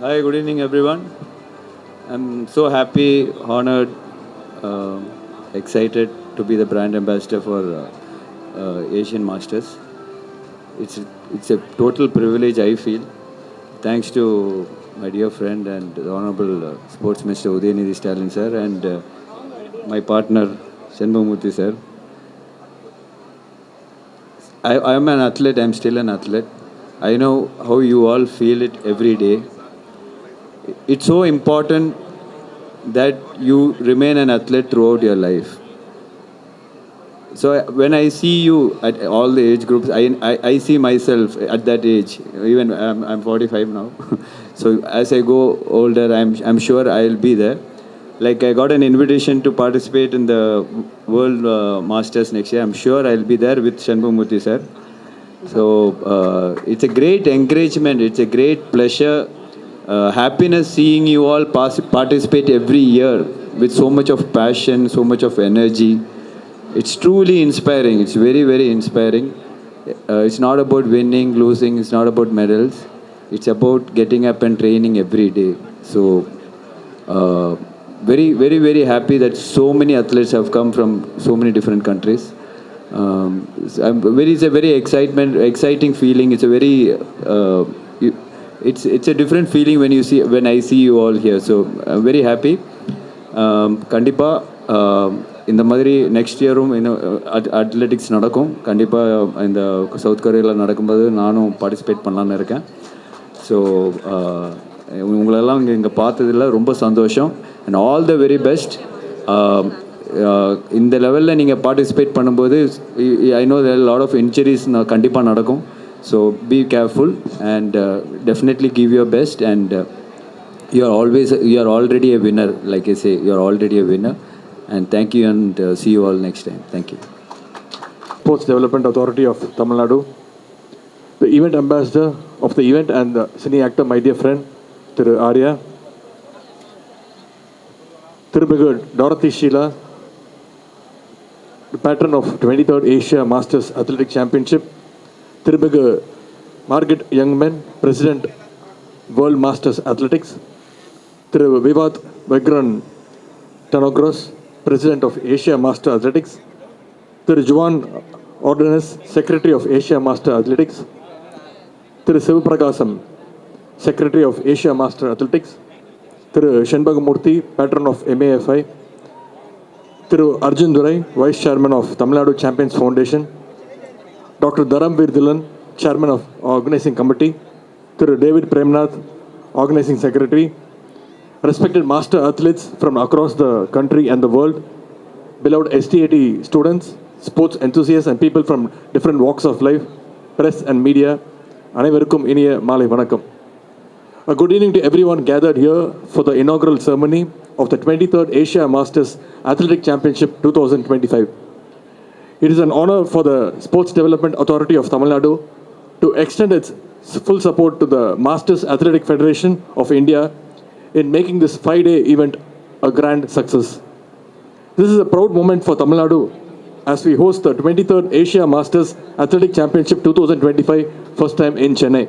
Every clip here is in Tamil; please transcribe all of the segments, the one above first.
Hi, good evening, everyone. I'm so happy, honored, uh, excited to be the brand ambassador for Asian Masters. It's it's a total privilege I feel. Thanks to my dear friend and the Honorable Sports Minister Udayanidhi Stalin sir and my partner Shanmughamurthy sir. I am an athlete. I'm still an athlete. I know how you all feel it every day. It's so important that you remain an athlete throughout your life. So when I see you at all the age groups, I see myself at that age. Even I'm 45 now. So as I go older, I'm sure I'll be there. Like I got an invitation to participate in the World Masters next year. I'm sure I'll be there with Shanmughamurthy sir. So it's a great encouragement. It's a great pleasure, happiness seeing you all participate every year with so much of passion, so much of energy. It's truly inspiring. It's very, very inspiring. It's not about winning, losing. It's not about medals. It's about getting up and training every day. So, very, very, very happy that so many athletes have come from so many different countries. It's a very exciting feeling. It's a very, it's a different feeling when I see you all here. So I'm very happy. கண்டிப்பாக இந்த மாதிரி நெக்ஸ்ட் இயரும் இன்னும் அத்லெட்டிக்ஸ் நடக்கும். கண்டிப்பாக இந்த சவுத் கொரியாவில் நடக்கும்போது நானும் பார்ட்டிசிபேட் பண்ணலான்னு இருக்கேன். ஸோ உங்களெல்லாம் இங்கே பார்த்ததில் ரொம்ப சந்தோஷம் and all the very best. இந்த லெவலில் நீங்கள் பார்ட்டிசிபேட் பண்ணும்போது I know lot of injuries கண்டிப்பாக நடக்கும். So be careful and definitely give your best and you are already a winner. Like I say, you are already a winner, and thank you, and see you all next time. Thank you. Sports Development Authority of Tamil Nadu, the event ambassador of the event and the cine actor, my dear friend Thiru Arya, Thirumigu Dorothy Sheila, the patron of 23rd Asia Masters Athletic Championship, Thirumigu Margaret Youngman, President World Masters Athletics, Thiru Vivad Vegran Tanogros, President of Asia Master Athletics, Thiru Juan Ordonez, Secretary of Asia Master Athletics, Thiru Sivaprakasam, Secretary of Asia Master Athletics, Thiru Shanmughamurthy, Patron of MAFI, Thiru Arjun Durai, Vice Chairman of Tamil Nadu Champions Foundation, Dr. Dharamveer Dhilan, Chairman of Organizing Committee, Thiru David Premnath, Organizing Secretary, respected master athletes from across the country and the world, beloved STAT students, sports enthusiasts and people from different walks of life, press and media, அனைவருக்கும் இனிய மாலை வணக்கம். A good evening to everyone gathered here for the inaugural ceremony of the 23rd Asia Masters Athletic Championship 2025. It is an honor for the Sports Development Authority of Tamil Nadu to extend its full support to the Masters Athletic Federation of India in making this 5-day event a grand success. This is a proud moment for Tamil Nadu as we host the 23rd Asia Masters Athletic Championship 2025 first time in Chennai.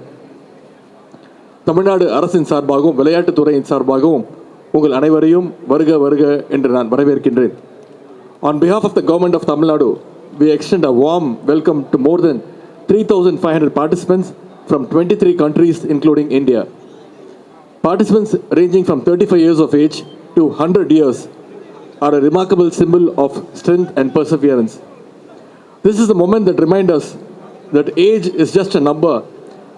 Tamil Nadu அரசின் சார்பாகவும் விளையாட்டுத் துறையின் சார்பாகவும் உங்கள் அனைவரையும் வருக வருக என்று நான் வரவேற்கின்றேன். On behalf of the government of Tamil Nadu, we extend a warm welcome to more than 3,500 participants from 23 countries including India. Participants ranging from 35 years of age to 100 years are a remarkable symbol of strength and perseverance. This is the moment that reminds us that age is just a number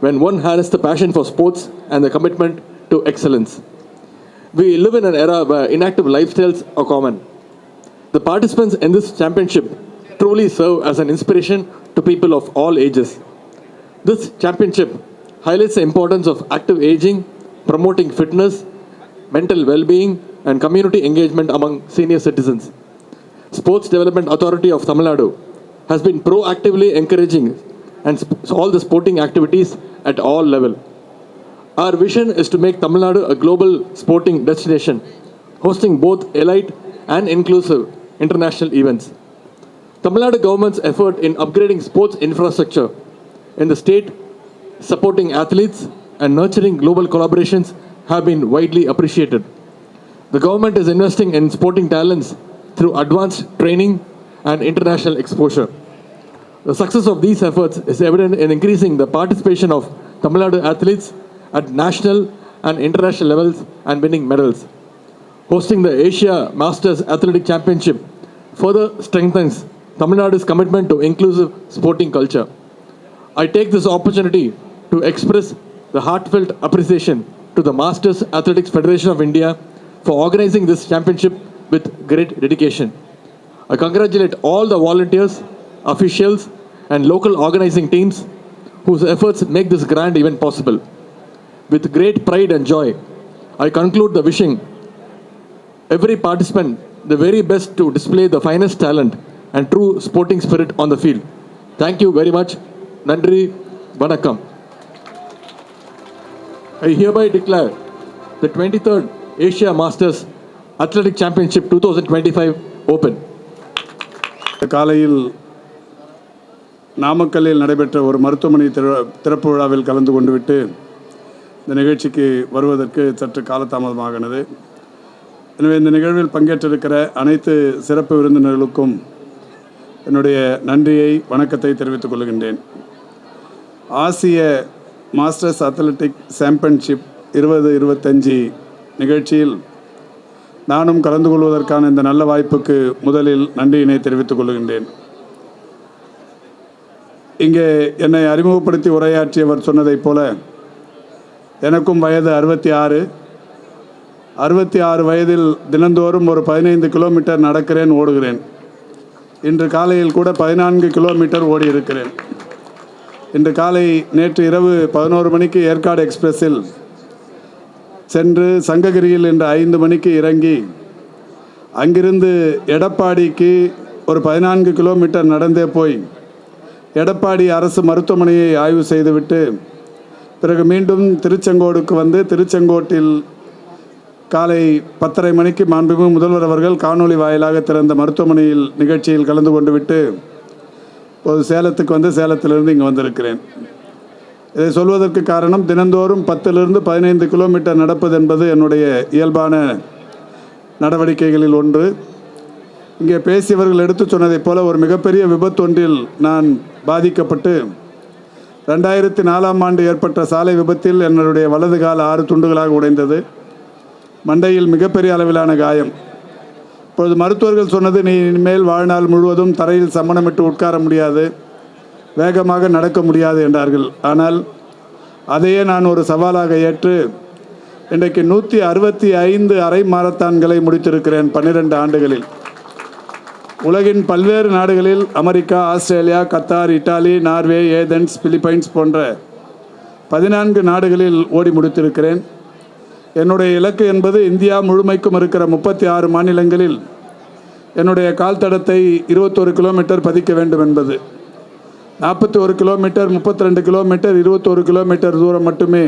when one has the passion for sports and the commitment to excellence. We live in an era where inactive lifestyles are common. The participants in this championship truly serve as an inspiration to people of all ages. This championship highlights the importance of active aging, promoting fitness, mental well-being, and community engagement among senior citizens. Sports Development Authority of Tamil Nadu has been proactively encouraging all the sporting activities at all levels. Our vision is to make Tamil Nadu a global sporting destination, hosting both elite and inclusive international events. Tamil Nadu government's effort in upgrading sports infrastructure in the state, supporting athletes and nurturing global collaborations have been widely appreciated. The government is investing in sporting talents through advanced training and international exposure. The success of these efforts is evident in increasing the participation of Tamil Nadu athletes at national and international levels and winning medals. Hosting the Asia Masters Athletic Championship further strengthens Tamil Nadu's commitment to inclusive sporting culture. I take this opportunity to express the heartfelt appreciation to the Masters Athletics Federation of India for organizing this championship with great dedication. I congratulate all the volunteers, officials, and local organizing teams whose efforts make this grand event possible. With great pride and joy, I conclude the wishing every participant the very best to display the finest talent and true sporting spirit on the field. Thank you very much. Nandri, Vanakkam. I hereby declare the 23rd Asia Masters Athletic Championship 2025 open. காலையில் நாமக்கல்லில் நடைபெற்ற ஒரு மருத்துவமனை திறப்பு விழாவில் கலந்து கொண்டு விட்டு இந்த நிகழ்ச்சிக்கு வருவதற்கு சற்று காலதாமதமாகினது. எனவே இந்த நிகழ்வில் பங்கேற்றிருக்கிற அனைத்து சிறப்பு விருந்தினர்களுக்கும் என்னுடைய நன்றியை வணக்கத்தை தெரிவித்துக் கொள்கின்றேன். ஆசிய மாஸ்டர்ஸ் அத்லெட்டிக் சாம்பியன்ஷிப் 2025 நிகழ்ச்சியில் நானும் கலந்து கொள்வதற்கான இந்த நல்ல வாய்ப்புக்கு முதலில் நன்றியினை தெரிவித்துக் கொள்கின்றேன். இங்கே என்னை அறிமுகப்படுத்தி உரையாற்றியவர் சொன்னதைப் போல எனக்கும் வயது 66 வயதில் தினந்தோறும் ஒரு 15 கிலோமீட்டர் நடக்கிறேன், ஓடுகிறேன். இன்று காலையில் கூட 14 கிலோமீட்டர் ஓடி இருக்கிறேன். இன்று காலை நேற்று இரவு 11 மணிக்கு ஏற்காடு எக்ஸ்பிரஸில் சென்று சங்ககிரியில் இன்று 5 மணிக்கு இறங்கி அங்கிருந்து எடப்பாடிக்கு ஒரு 14 கிலோமீட்டர் நடந்தே போய் எடப்பாடி அரசு மருத்துவமனையை ஆய்வு செய்துவிட்டு பிறகு மீண்டும் திருச்செங்கோடுக்கு வந்து திருச்செங்கோட்டில் காலை 10:30 மணிக்கு மாண்புமிகு முதல்வர் அவர்கள் காணொலி வாயிலாக திறந்த மருத்துவமனையில் நிகழ்ச்சியில் கலந்து கொண்டு விட்டு ஒரு சேலத்துக்கு வந்து சேலத்திலிருந்து இங்கே வந்திருக்கிறேன். இதை சொல்வதற்கு காரணம், தினந்தோறும் 10லிருந்து 15 கிலோமீட்டர் நடப்பது என்பது என்னுடைய இயல்பான நடவடிக்கைகளில் ஒன்று. இங்கே பேசியவர்கள் எடுத்து சொன்னதைப் போல ஒரு மிகப்பெரிய விபத்து ஒன்றில் நான் பாதிக்கப்பட்டு 2004ஆம் ஆண்டு ஏற்பட்ட சாலை விபத்தில் என்னுடைய வலது கால் 6 துண்டுகளாக உடைந்தது. மண்டையில் மிகப்பெரிய அளவிலான காயம். இப்பொழுது மருத்துவர்கள் சொன்னது, நீ இனிமேல் வாழ்நாள் முழுவதும் தரையில் சம்மணமிட்டு உட்கார முடியாது, வேகமாக நடக்க முடியாது என்றார்கள். ஆனால் அதையே நான் ஒரு சவாலாக ஏற்று இன்றைக்கு 165 அரை மாரத்தான்களை முடித்திருக்கிறேன் 12 ஆண்டுகளில். உலகின் பல்வேறு நாடுகளில் America, Australia, Qatar, Italy, Norway, Athens, Philippines போன்ற 14 நாடுகளில் ஓடி முடித்திருக்கிறேன். என்னுடைய இலக்கு என்பது இந்தியா முழுமைக்கும் இருக்கிற 36 மாநிலங்களில் என்னுடைய கால் தடத்தை 21 கிலோமீட்டர் பதிக்க வேண்டும் என்பது. 41 கிலோமீட்டர், 32 கிலோமீட்டர், 21 கிலோமீட்டர் தூரம் மட்டுமே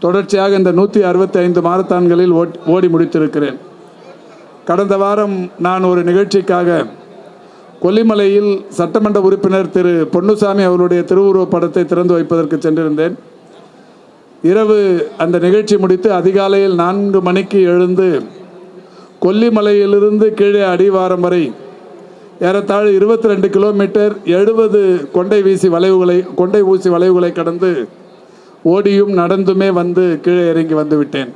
தொடர்ச்சியாக இந்த 165 மாரத்தான்களில் ஓடி முடித்திருக்கிறேன். கடந்த வாரம் நான் ஒரு நிகழ்ச்சிக்காக கொல்லிமலையில் சட்டமன்ற உறுப்பினர் திரு பொன்னுசாமி அவருடைய திருவுருவப் படத்தை திறந்து வைப்பதற்கு சென்றிருந்தேன். இரவு அந்த நிகழ்ச்சி முடித்து அதிகாலையில் 4 மணிக்கு எழுந்து கொல்லிமலையிலிருந்து கீழே அடிவாரம் வரை ஏறத்தாழ 22 கிலோமீட்டர் 70 கொண்டை ஊசி வளைவுகளை கடந்து ஓடியும் நடந்துமே வந்து கீழே இறங்கி வந்து விட்டேன்.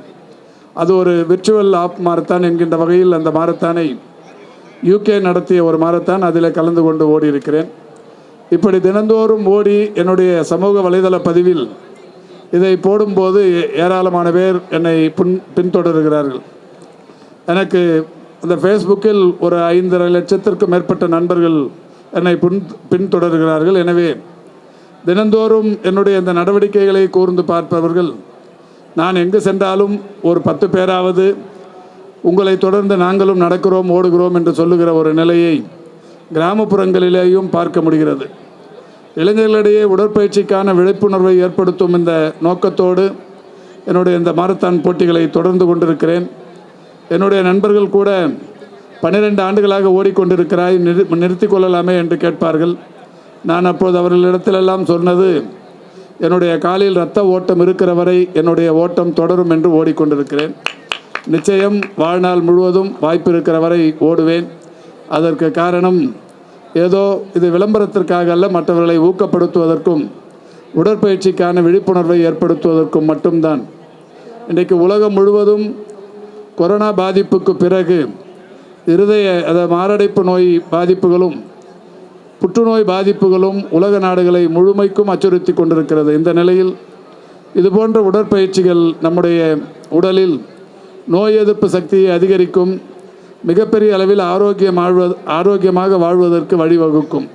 அது ஒரு விர்ச்சுவல் ஆப் மாரத்தான் என்கின்ற வகையில் அந்த மாரத்தானை யூகே நடத்திய ஒரு மாரத்தான், அதில் கலந்து கொண்டு ஓடி இருக்கிறேன். இப்படி தினந்தோறும் ஓடி என்னுடைய சமூக வலைதள பதிவில் இதை போடும்போது ஏராளமான பேர் என்னை பின்தொடர்கிறார்கள். எனக்கு அந்த ஃபேஸ்புக்கில் ஒரு 5.5 லட்சத்திற்கும் மேற்பட்ட நண்பர்கள் என்னை பின்தொடர்கிறார்கள். எனவே தினந்தோறும் என்னுடைய இந்த நடவடிக்கைகளை கூர்ந்து பார்ப்பவர்கள், நான் எங்கு சென்றாலும் ஒரு 10 பேராவது உங்களை தொடர்ந்து நாங்களும் நடக்கிறோம், ஓடுகிறோம் என்று சொல்லுகிற ஒரு நிலையை கிராமப்புறங்களிலேயும் பார்க்க முடிகிறது. இளைஞர்களிடையே உடற்பயிற்சிக்கான விழிப்புணர்வை ஏற்படுத்தும் இந்த நோக்கத்தோடு என்னுடைய இந்த மாரத்தான் போட்டிகளை தொடர்ந்து கொண்டிருக்கிறேன். என்னுடைய நண்பர்கள் கூட 12 ஆண்டுகளாக நிறுத்தி கொள்ளலாமே என்று கேட்பார்கள். நான் அப்போது அவர்களிடத்திலெல்லாம் சொன்னது, என்னுடைய காலில் இரத்த ஓட்டம் இருக்கிற வரை என்னுடைய ஓட்டம் தொடரும் என்று ஓடிக்கொண்டிருக்கிறேன். நிச்சயம் வாழ்நாள் முழுவதும் வாய்ப்பு இருக்கிற வரை ஓடுவேன். அதற்கு காரணம் ஏதோ இது விளம்பரத்திற்காக அல்ல, மற்றவர்களை ஊக்கப்படுத்துவதற்கும் உடற்பயிற்சிக்கான விழிப்புணர்வை ஏற்படுத்துவதற்கும் மட்டும்தான். இன்றைக்கு உலகம் முழுவதும் கொரோனா பாதிப்புக்கு பிறகு மாரடைப்பு நோய் பாதிப்புகளும் புற்றுநோய் பாதிப்புகளும் உலக நாடுகளை முழுமைக்கும் அச்சுறுத்தி கொண்டிருக்கிறது. இந்த நிலையில் இதுபோன்ற உடற்பயிற்சிகள் நம்முடைய உடலில் நோய் எதிர்ப்பு சக்தியை அதிகரிக்கும், மிகப்பெரிய அளவில் ஆரோக்கியமாக வாழ்வதற்கு வழிவகுக்கும்.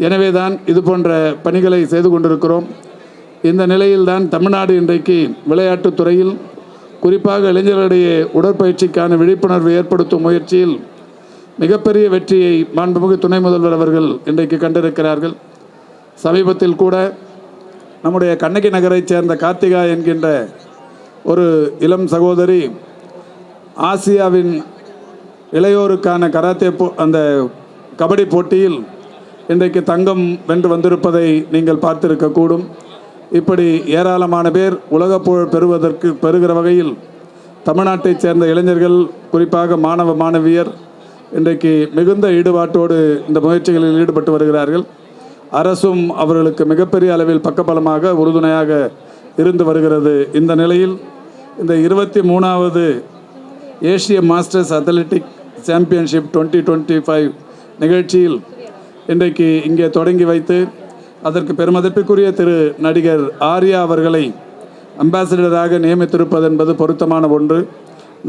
எனவே தான் இது போன்ற பணிகளை செய்து கொண்டிருக்கிறோம். இந்த நிலையில்தான் தமிழ்நாடு இன்றைக்கு விளையாட்டுத் துறையில் குறிப்பாக இளைஞர்களிடையே உடற்பயிற்சிக்கான விழிப்புணர்வு ஏற்படுத்தும் முயற்சியில் மிகப்பெரிய வெற்றியை மாண்புமிகு துணை முதல்வர் அவர்கள் இன்றைக்கு கண்டிருக்கிறார்கள். சமீபத்தில் கூட நம்முடைய கண்ணகி நகரைச் சேர்ந்த கார்த்திகா என்கின்ற ஒரு இளம் சகோதரி ஆசியாவின் இளையோருக்கான கராத்தே அந்த கபடி போட்டியில் இன்றைக்கு தங்கம் வென்று வந்திருப்பதை நீங்கள் பார்த்திருக்கக்கூடும். இப்படி ஏராளமான பேர் உலகப்புகழ் பெறுகிற வகையில் தமிழ்நாட்டைச் சேர்ந்த இளைஞர்கள், குறிப்பாக மாணவ மாணவியர் இன்றைக்கு மிகுந்த ஈடுபாட்டோடு இந்த முயற்சிகளில் ஈடுபட்டு வருகிறார்கள். அரசும் அவர்களுக்கு மிகப்பெரிய அளவில் பக்கபலமாக உறுதுணையாக இருந்து வருகிறது. இந்த நிலையில் இந்த 23வது ஏசிய மாஸ்டர்ஸ் அத்லெட்டிக் சாம்பியன்ஷிப் 2025 நிகழ்ச்சியில் இன்றைக்கு இங்கே தொடங்கி வைத்து அதற்கு பெருமதிப்பிற்குரிய திரு நடிகர் ஆர்யா அவர்களை அம்பாசிடராக நியமித்திருப்பது என்பது பொருத்தமான ஒன்று.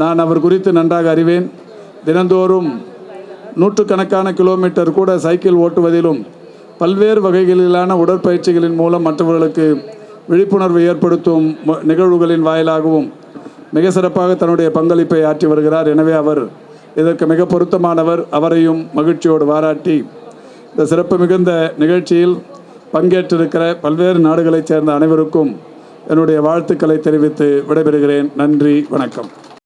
நான் அவர் குறித்து நன்றாக அறிவேன். தினந்தோறும் நூற்றுக்கணக்கான கிலோமீட்டர் கூட சைக்கிள் ஓட்டுவதிலும் பல்வேறு வகைகளிலான உடற்பயிற்சிகளின் மூலம் மற்றவர்களுக்கு விழிப்புணர்வு ஏற்படுத்தும் நிகழ்வுகளின் வாயிலாகவும் மிக சிறப்பாக தன்னுடைய பங்களிப்பை ஆற்றி வருகிறார். எனவே அவர் இதற்கு மிக பொருத்தமானவர். அவரையும் மகிழ்ச்சியோடு பாராட்டி இந்த சிறப்பு மிகுந்த நிகழ்ச்சியில் பங்கேற்றிருக்கிற பல்வேறு நாடுகளைச் சேர்ந்த அனைவருக்கும் என்னுடைய வாழ்த்துக்களை தெரிவித்து விடைபெறுகிறேன். நன்றி, வணக்கம்.